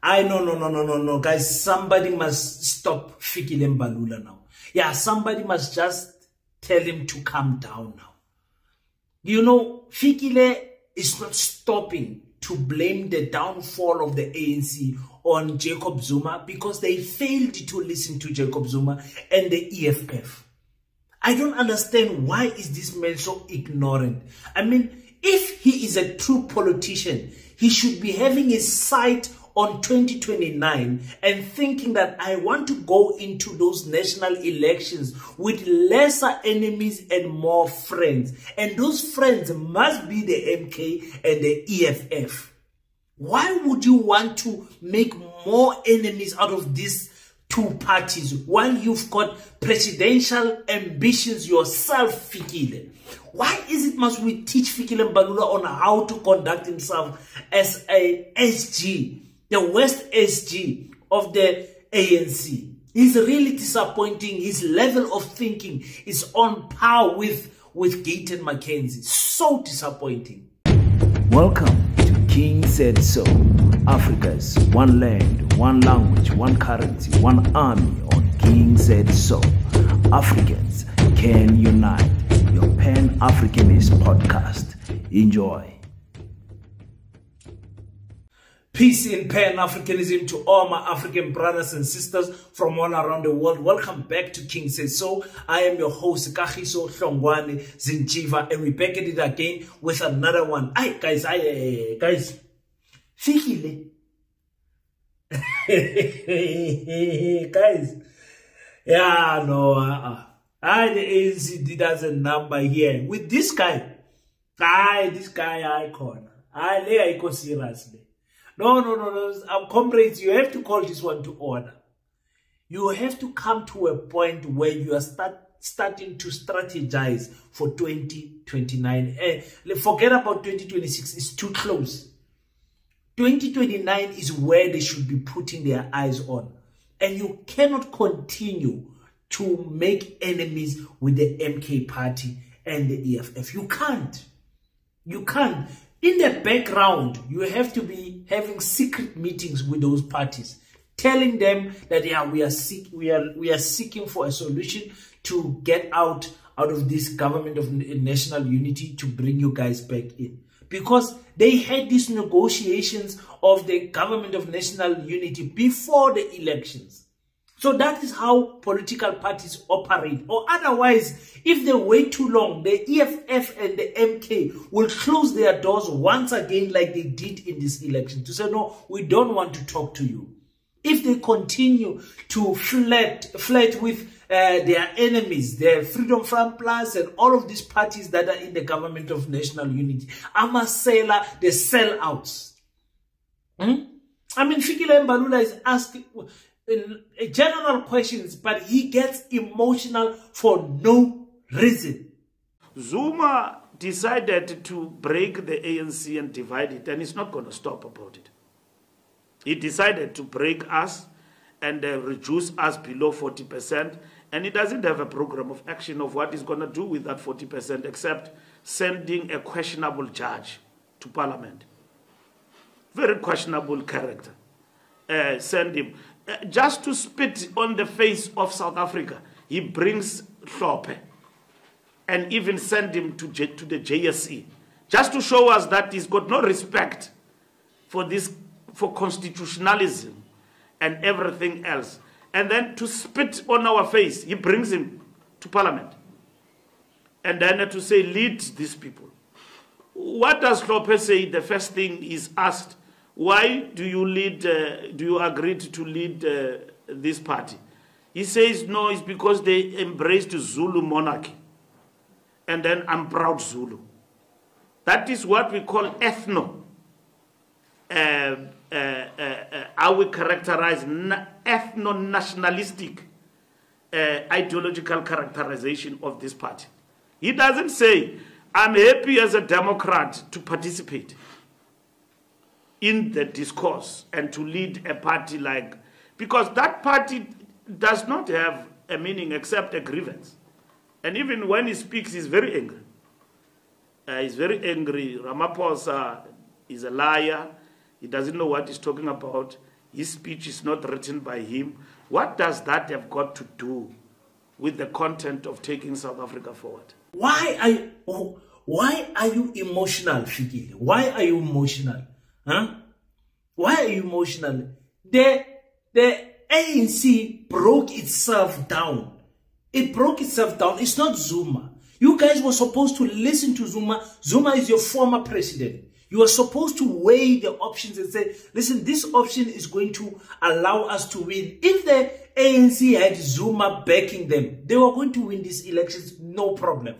No, guys. Somebody must stop Fikile Mbalula now. Yeah, somebody must just tell him to calm down now. You know, Fikile is not stopping to blame the downfall of the ANC on Jacob Zuma because they failed to listen to Jacob Zuma and the EFF. I don't understand why is this man so ignorant. I mean, if he is a true politician, he should be having his sight on 2029 and thinking that I want to go into those national elections with lesser enemies and more friends. And those friends must be the MK and the EFF. Why would you want to make more enemies out of these two parties while you've got presidential ambitions yourself, Fikile? Why is it must we teach Fikile Mbalula on how to conduct himself as a SG, the West SG of the ANC? He's really disappointing. His level of thinking is on par with Gayton Mackenzie. So disappointing. Welcome to King Said So, Africa's one land, one language, one currency, one army on King Said So. Africans can unite. Your Pan-Africanist podcast. Enjoy. Peace in Pan-Africanism to all my African brothers and sisters from all around the world. Welcome back to King Says So. I am your host, Kagiso Hlongwane Zinchiva, and we're back at it again with another one. Guys, Fikile. Guys, yeah, no, the ANC did us a number here with this guy. This guy icon. I go seriously. No, comrades, you have to call this one to order. You have to come to a point where you are starting to strategize for 2029. Forget about 2026, it's too close. 2029 is where they should be putting their eyes on. And you cannot continue to make enemies with the MK party and the EFF. You can't. In the background, you have to be having secret meetings with those parties, telling them that we are seeking for a solution to get out of this government of national unity to bring you guys back in. Because they had these negotiations of the government of national unity before the elections. So that is how political parties operate. Or otherwise, if they wait too long, the EFF and the MK will close their doors once again like they did in this election to say, no, we don't want to talk to you. If they continue to flirt with their enemies, the Freedom Front Plus and all of these parties that are in the government of national unity, Amasela, the sellouts. I mean, Fikile Mbalula is asking general questions, but he gets emotional for no reason. Zuma decided to break the ANC and divide it, and he's not going to stop about it. He decided to break us and reduce us below 40%, and he doesn't have a program of action of what he's going to do with that 40% except sending a questionable judge to Parliament. Very questionable character. Send him. Just to spit on the face of South Africa, he brings Hlophe and even send him to the JSE, just to show us that he's got no respect for constitutionalism and everything else. And then to spit on our face, he brings him to Parliament. And then to say, lead these people. What does Hlophe say? The first thing is asked, why do you agree to lead this party? He says, no, it's because they embraced Zulu monarchy. And then I'm proud Zulu. That is what we call ethno. How we characterize ethno-nationalistic ideological characterization of this party. He doesn't say, I'm happy as a Democrat to participate in the discourse and to lead a party because that party does not have a meaning except a grievance. And even when he speaks, he's very angry. He's very angry. Ramaphosa is a liar. He doesn't know what he's talking about. His speech is not written by him. What does that have got to do with the content of taking South Africa forward? Why are you emotional, Fikile? Why are you emotional? Huh? Why are you emotional? The ANC broke itself down. It broke itself down. It's not Zuma. You guys were supposed to listen to Zuma. Zuma is your former president. You are supposed to weigh the options and say, listen, this option is going to allow us to win. If the ANC had Zuma backing them, they were going to win these elections, no problem.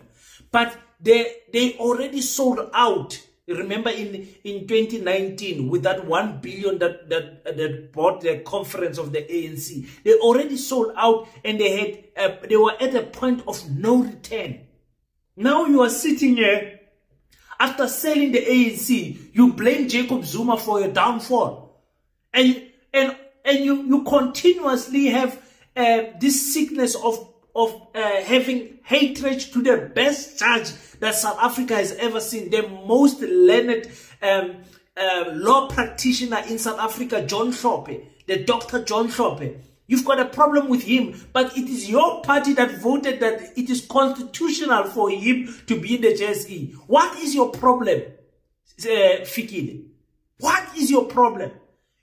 But they already sold out. Remember in 2019, with that 1 billion that bought the conference of the ANC, they already sold out, and they were at a point of no return. Now you are sitting here. After selling the ANC, you blame Jacob Zuma for your downfall. And you continuously have this sickness of having hatred to the best judge that South Africa has ever seen, the most learned law practitioner in South Africa, John Hlophe, the Dr. John Hlophe. You've got a problem with him, but it is your party that voted that it is constitutional for him to be in the JSE. What is your problem, Fikile? What is your problem?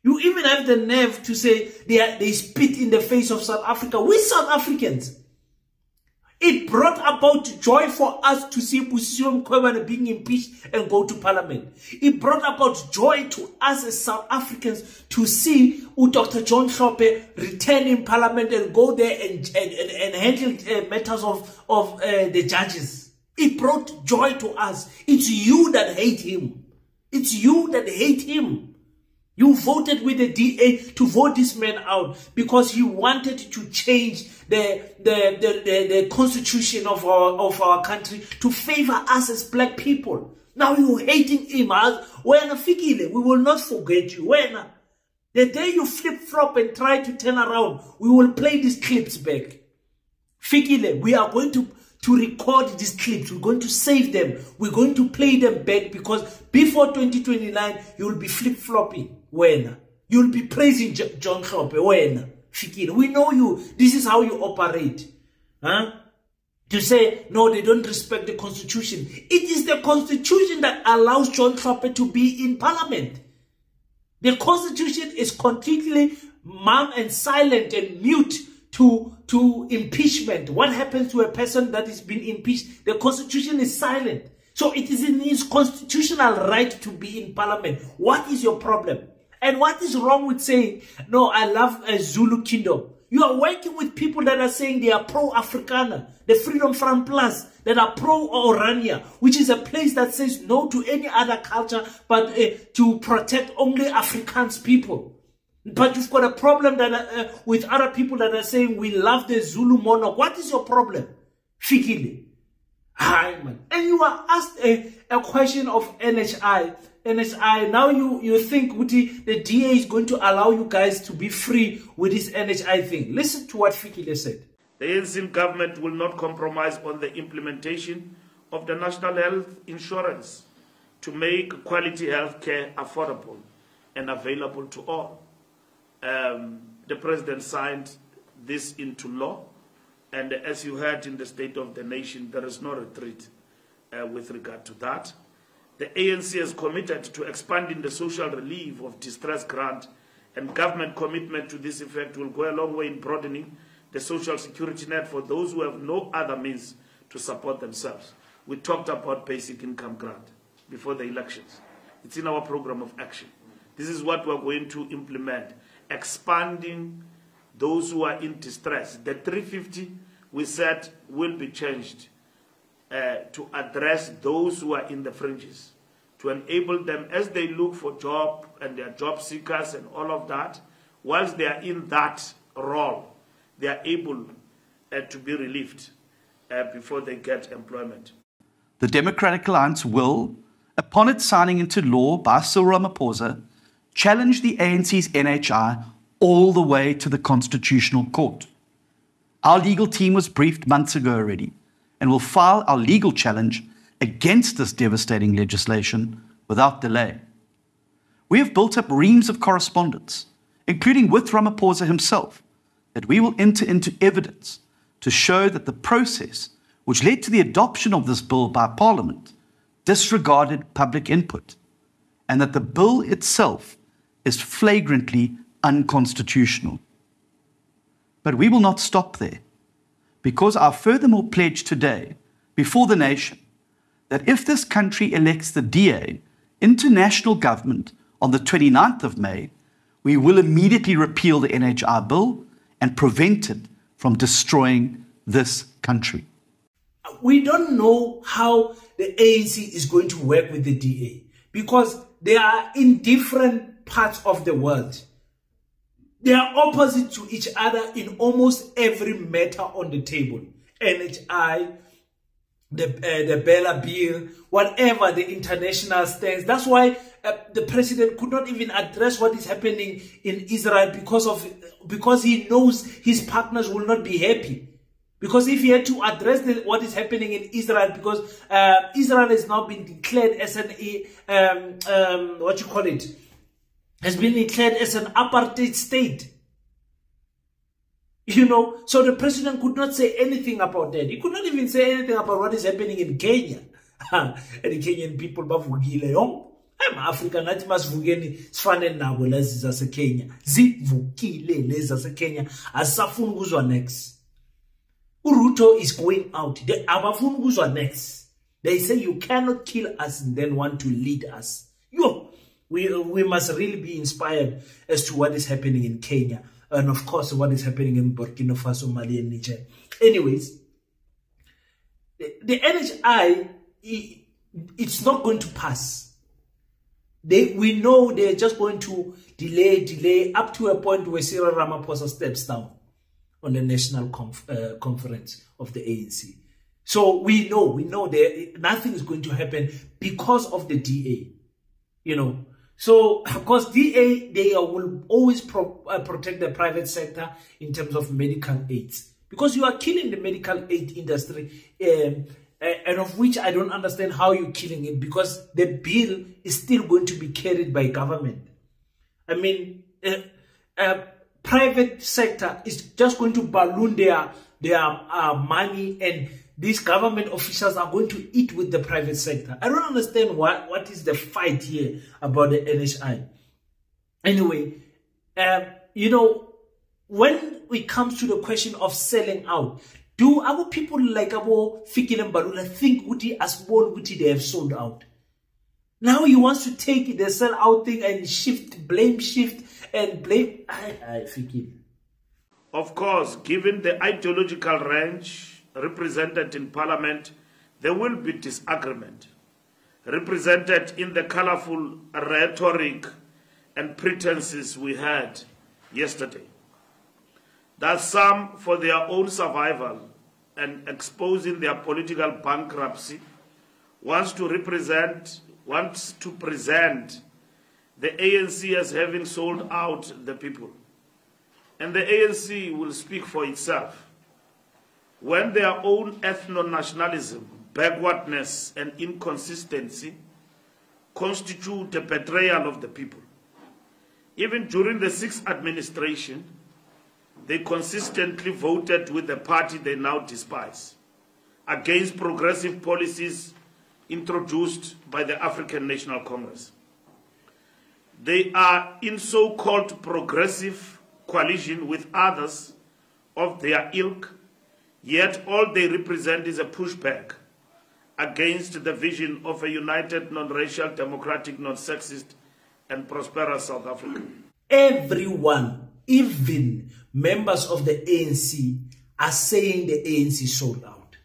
You even have the nerve to say they spit in the face of South Africa. We South Africans. It brought about joy for us to see Busisiwe Mkhwebane being impeached and go to parliament. It brought about joy to us as South Africans to see Dr. John Hlophe return in parliament and go there and handle matters of the judges. It brought joy to us. It's you that hate him. It's you that hate him. You voted with the DA to vote this man out because he wanted to change the constitution of our country to favor us as black people. Now you're hating him. When Fikile, we will not forget you. When the day you flip-flop and try to turn around, we will play these clips back. Fikile, we are going to record these clips. We're going to save them. We're going to play them back because before 2029, you will be flip-flopping. When you'll be praising John Hlophe. When Fikile, we know you. This is how you operate. Huh? To say, no, they don't respect the constitution. It is the constitution that allows John Hlophe to be in parliament. The constitution is completely mum and silent and mute to impeachment. What happens to a person that is being impeached? The constitution is silent. So it is in his constitutional right to be in parliament. What is your problem? And what is wrong with saying, no, I love a Zulu kingdom? You are working with people that are saying they are pro-Afrikaner, the Freedom Front Plus, that are pro-Orania, which is a place that says no to any other culture, but to protect only Afrikaans people. But you've got a problem that with other people that are saying we love the Zulu monarch. What is your problem, Fikile? Hi, man. And you are asked a question of NHI. NHI, now you think the DA is going to allow you guys to be free with this NHI thing. Listen to what Fikile said. The ANC government will not compromise on the implementation of the National Health Insurance to make quality health care affordable and available to all. The president signed this into law, and as you heard in the State of the Nation, there is no retreat with regard to that. The ANC is committed to expanding the social relief of distress grant, and government commitment to this effect will go a long way in broadening the social security net for those who have no other means to support themselves. We talked about basic income grant before the elections. It's in our program of action. This is what we're going to implement, expanding those who are in distress. The 350 we said will be changed to address those who are in the fringes, to enable them as they look for job and they are job seekers and all of that, whilst they are in that role, they are able to be relieved before they get employment. The Democratic Alliance will, upon its signing into law by Cyril Ramaphosa, challenge the ANC's NHI all the way to the Constitutional Court. Our legal team was briefed months ago already and will file our legal challenge against this devastating legislation without delay. We have built up reams of correspondence including with Ramaphosa himself, that we will enter into evidence to show that the process which led to the adoption of this bill by Parliament disregarded public input, and that the bill itself is flagrantly unconstitutional. But we will not stop there, because our furthermore pledge today before the nation that if this country elects the DA into national government on the 29th of May, we will immediately repeal the NHI bill and prevent it from destroying this country. We don't know how the ANC is going to work with the DA because they are in different parts of the world. They are opposite to each other in almost every matter on the table. NHI, the Bella bill, whatever the international stance. That's why the president could not even address what is happening in Israel because he knows his partners will not be happy. Because if he had to address what is happening in Israel, because Israel has now been declared as an has been declared as an apartheid state. You know, so the president could not say anything about that. He could not even say anything about what is happening in Kenya. And the Kenyan people bavukile yong. I'm African, nathi masivukeni sifane nabo lezi zase Kenya. Zivukile lezi zase Kenya. Asafuni ukuzwa next. Uruto is going out. They abafuni ukuzwa next. They say you cannot kill us and then want to lead us. We must really be inspired as to what is happening in Kenya. And of course, what is happening in Burkina Faso, Mali, and Niger. Anyways, the NHI, it's not going to pass. We know they're just going to delay up to a point where Cyril Ramaphosa steps down on the national conference of the ANC. So we know nothing is going to happen because of the DA, you know. So, of course, DA, they will always protect the private sector in terms of medical aids. Because you are killing the medical aid industry, and of which I don't understand how you're killing it, because the bill is still going to be carried by government. I mean, private sector is just going to balloon their money, and these government officials are going to eat with the private sector. I don't understand what is the fight here about the NHI. Anyway, you know, when it comes to the question of selling out, do our people like our Fikile and Mbalula think they have sold out? Now he wants to take the sell out thing and blame Fikile. Of course, given the ideological range represented in Parliament, there will be disagreement, represented in the colorful rhetoric and pretenses we had yesterday. That some, for their own survival and exposing their political bankruptcy, wants to present the ANC as having sold out the people. And the ANC will speak for itself. When their own ethno-nationalism, backwardness, and inconsistency constitute a betrayal of the people. Even during the Sixth administration, they consistently voted with the party they now despise, against progressive policies introduced by the African National Congress. They are in so-called progressive coalition with others of their ilk, yet all they represent is a pushback against the vision of a united, non-racial, democratic, non-sexist, and prosperous South Africa. Everyone, even members of the ANC, are saying the ANC sold out.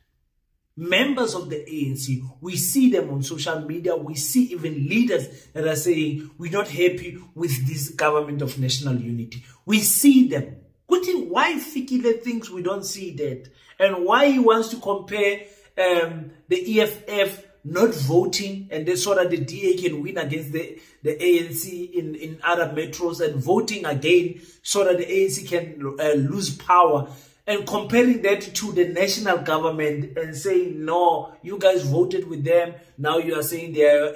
Members of the ANC, we see them on social media, we see even leaders that are saying we're not happy with this government of national unity. We see them. Why Fikile thinks we don't see that, and why he wants to compare the EFF not voting and then so that the DA can win against the ANC in other metros, and voting again so that the ANC can lose power, and comparing that to the national government and saying, no, you guys voted with them, now you are saying they are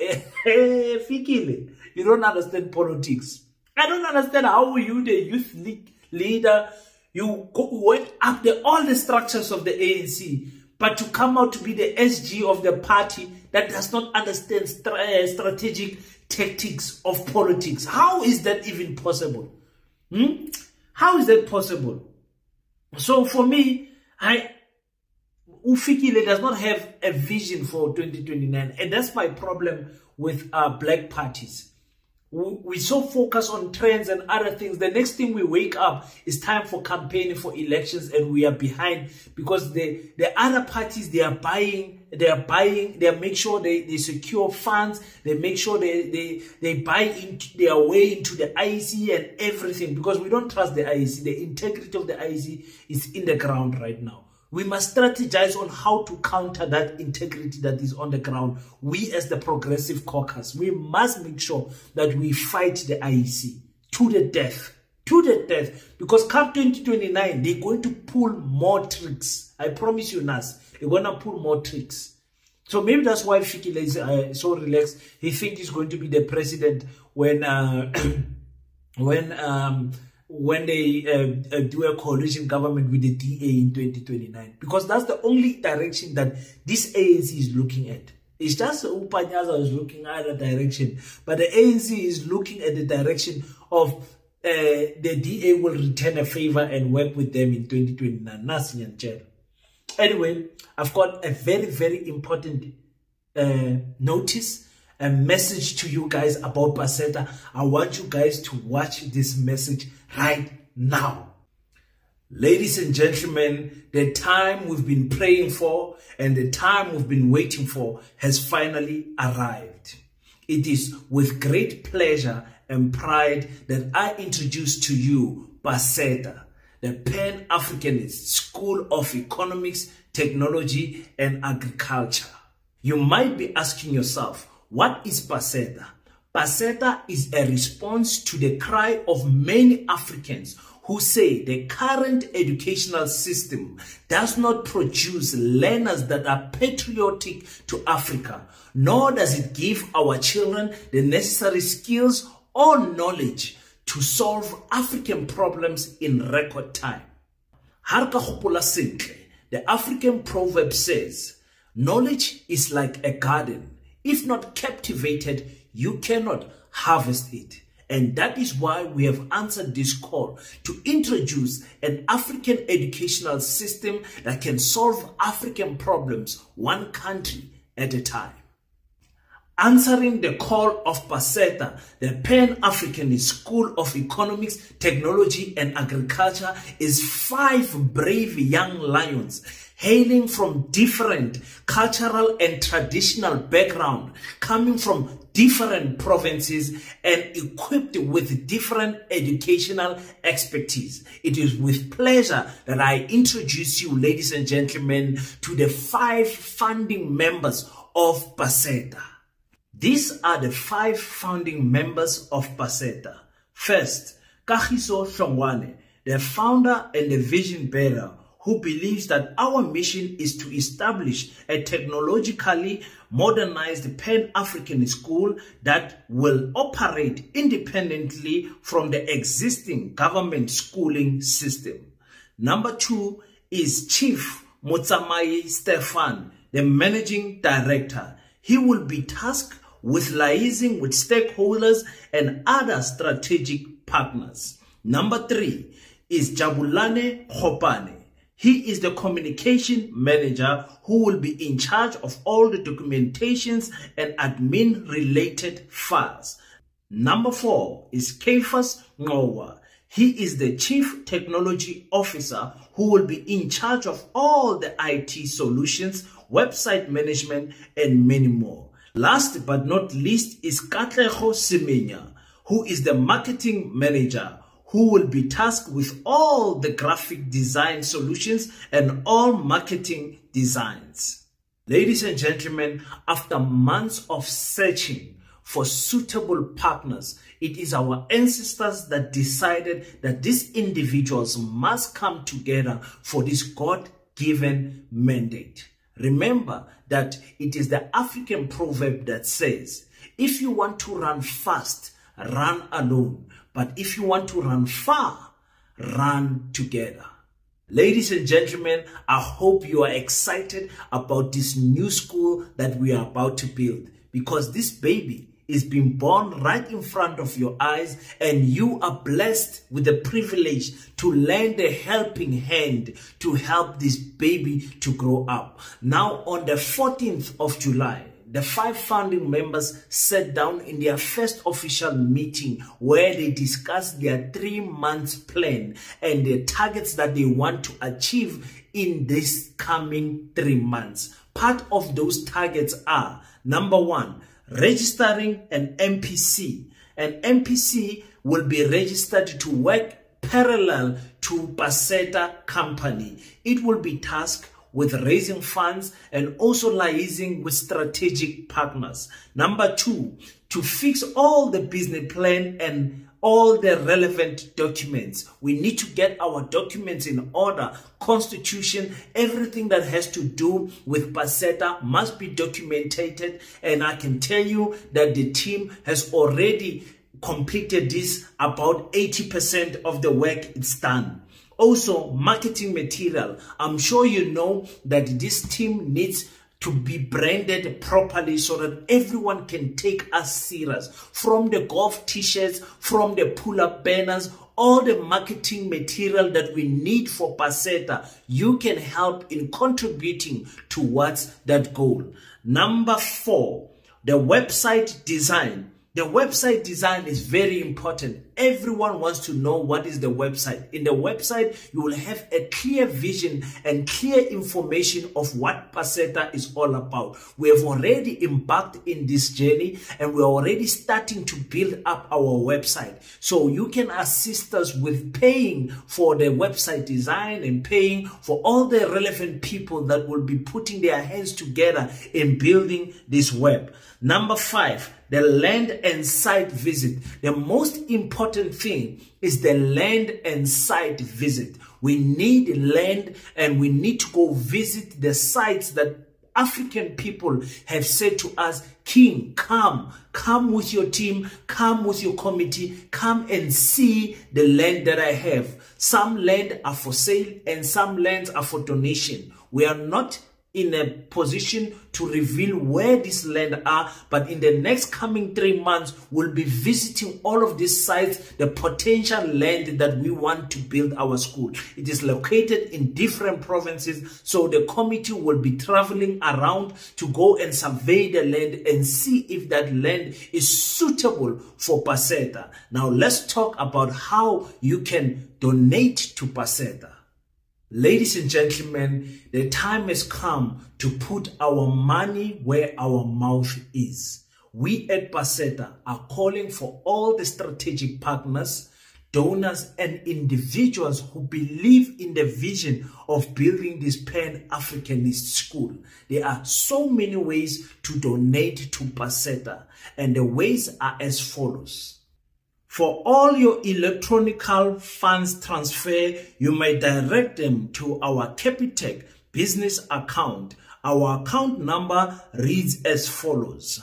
Fikile. You don't understand politics. I don't understand how you, the youth leader, you went up all the structures of the ANC, but to come out to be the SG of the party that does not understand strategic tactics of politics. How is that even possible? How is that possible? So for me, Fikile does not have a vision for 2029, and that's my problem with black parties. We so focus on trends and other things. The next thing we wake up is time for campaigning for elections, and we are behind because the other parties, they make sure they secure funds, they make sure they buy into their way into the IEC and everything, because we don't trust the IEC. The integrity of the IEC is in the ground right now. We must strategize on how to counter that integrity that is on the ground. We as the Progressive Caucus, we must make sure that we fight the IEC to the death. To the death. Because come 2029, they're going to pull more tricks. I promise you, Nas, they're going to pull more tricks. So maybe that's why Fikile is so relaxed. He thinks he's going to be the president when they do a coalition government with the DA in 2029. Because that's the only direction that this ANC is looking at. It's just Upanyaza is looking at the direction. But the ANC is looking at the direction of the DA will return a favor and work with them in 2029. Anyway, I've got a very, very important notice, a message to you guys about Paseta. I want you guys to watch this message right now. Ladies and gentlemen, the time we've been praying for and the time we've been waiting for has finally arrived. It is with great pleasure and pride that I introduce to you Paseta, the Pan-Africanist School of Economics, Technology and Agriculture. You might be asking yourself, what is Paseta? Paseta is a response to the cry of many Africans who say the current educational system does not produce learners that are patriotic to Africa, nor does it give our children the necessary skills or knowledge to solve African problems in record time. Harka hopola sentle, the African proverb says, knowledge is like a garden. If not cultivated, you cannot harvest it. And that is why we have answered this call to introduce an African educational system that can solve African problems one country at a time. Answering the call of Paseta, the Pan-Africanist School of Economics, Technology and Agriculture is 5 brave young lions hailing from different cultural and traditional background, coming from different provinces and equipped with different educational expertise. It is with pleasure that I introduce you, ladies and gentlemen, to the 5 founding members of Paseta. These are the 5 founding members of Paseta. First, Kagiso Hlongwane, the founder and the vision bearer, who believes that our mission is to establish a technologically modernized Pan-African school that will operate independently from the existing government schooling system. Number 2 is Chief Motsamai Stefan, the managing director. He will be tasked with liaising with stakeholders and other strategic partners. Number 3 is Jabulane Khopane. He is the communication manager who will be in charge of all the documentations and admin related files. Number 4 is Kephas Ngowa. He is the chief technology officer who will be in charge of all the IT solutions, website management, and many more. Last but not least is Katlego Semenya, who is the marketing manager, who will be tasked with all the graphic design solutions and all marketing designs. Ladies and gentlemen, after months of searching for suitable partners, it is our ancestors that decided that these individuals must come together for this God-given mandate. Remember that it is the African proverb that says, if you want to run fast, run alone. But if you want to run far, run together. Ladies and gentlemen, I hope you are excited about this new school that we are about to build, because this baby is being born right in front of your eyes, and you are blessed with the privilege to lend a helping hand to help this baby to grow up. Now, on the 14th of July, the 5 founding members sat down in their first official meeting where they discussed their 3-month plan and the targets that they want to achieve in this coming 3 months. Part of those targets are, number 1, registering an MPC. An MPC will be registered to work parallel to Paseta company. It will be tasked with raising funds and also liaising with strategic partners. Number 2, to fix all the business plan and all the relevant documents. We need to get our documents in order. Constitution, everything that has to do with Paseta must be documented, and I can tell you that the team has already completed this. About 80% of the work is done. Also, marketing material. I'm sure you know that this team needs to be branded properly so that everyone can take us serious. From the golf t-shirts, from the pull-up banners, all the marketing material that we need for Paseta, you can help in contributing towards that goal. Number 4, the website design. The website design is very important. Everyone wants to know what is the website. In the website, you will have a clear vision and clear information of what Paseta is all about. We have already embarked in this journey and we're already starting to build up our website. So you can assist us with paying for the website design and paying for all the relevant people that will be putting their hands together in building this web. Number 5, the land and site visit. The most important thing is the land and site visit. We need land and we need to go visit the sites that African people have said to us, King, come with your team, come with your committee, come and see the land that I have. Some land are for sale and some lands are for donation. We are not in a position to reveal where these land are, but in the next coming 3 months, we'll be visiting all of these sites, the potential land that we want to build our school. It is located in different provinces, so the committee will be traveling around to go and survey the land and see if that land is suitable for Paseta. Now let's talk about how you can donate to Paseta. Ladies and gentlemen, the time has come to put our money where our mouth is. We at Paseta are calling for all the strategic partners, donors, and individuals who believe in the vision of building this Pan-Africanist school. There are so many ways to donate to Paseta, and the ways are as follows. For all your electronic funds transfer, you may direct them to our Capitec business account. Our account number reads as follows: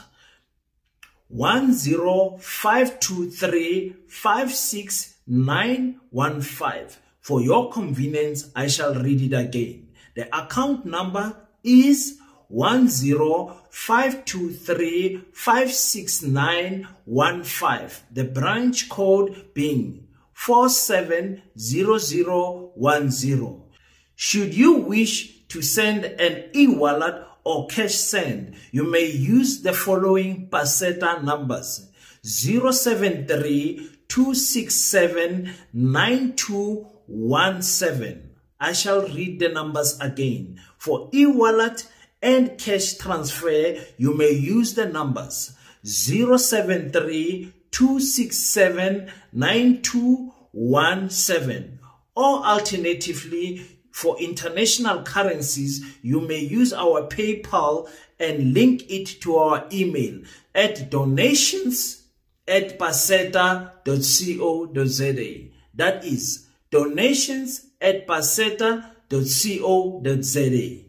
10523569115. For your convenience, I shall read it again. The account number is 10523569115. The branch code being 470010. Should you wish to send an e-wallet or cash send, you may use the following Paseta numbers: 073-267-9217. I shall read the numbers again. For e-wallet and cash transfer, you may use the numbers 073-267-9217, or alternatively, for international currencies, you may use our PayPal and link it to our email at donations@paseta.co.za. That is donations@paseta.co.za.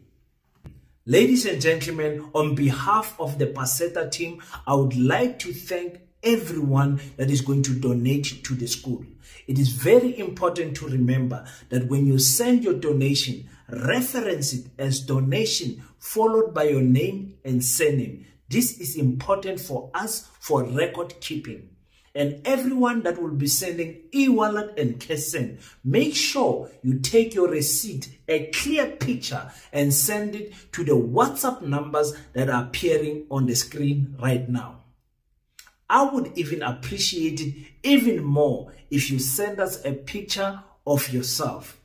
Ladies and gentlemen, on behalf of the Paseta team, I would like to thank everyone that is going to donate to the school. It is very important to remember that when you send your donation, reference it as donation followed by your name and surname. This is important for us for record keeping. And everyone that will be sending e-wallet and cash send, make sure you take your receipt, a clear picture, and send it to the WhatsApp numbers that are appearing on the screen right now. I would even appreciate it even more if you send us a picture of yourself.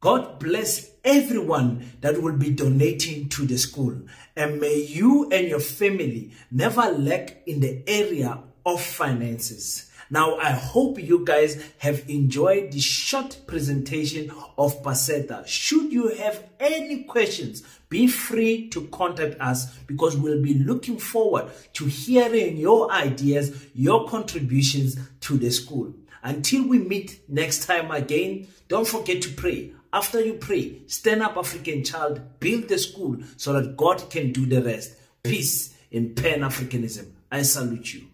God bless everyone that will be donating to the school, and may you and your family never lack in the area of finances. Now, I hope you guys have enjoyed the short presentation of Paseta. Should you have any questions, be free to contact us, because we'll be looking forward to hearing your ideas, your contributions to the school. Until we meet next time again, don't forget to pray. After you pray, stand up, African child, build the school so that God can do the rest. Peace in Pan-Africanism. I salute you.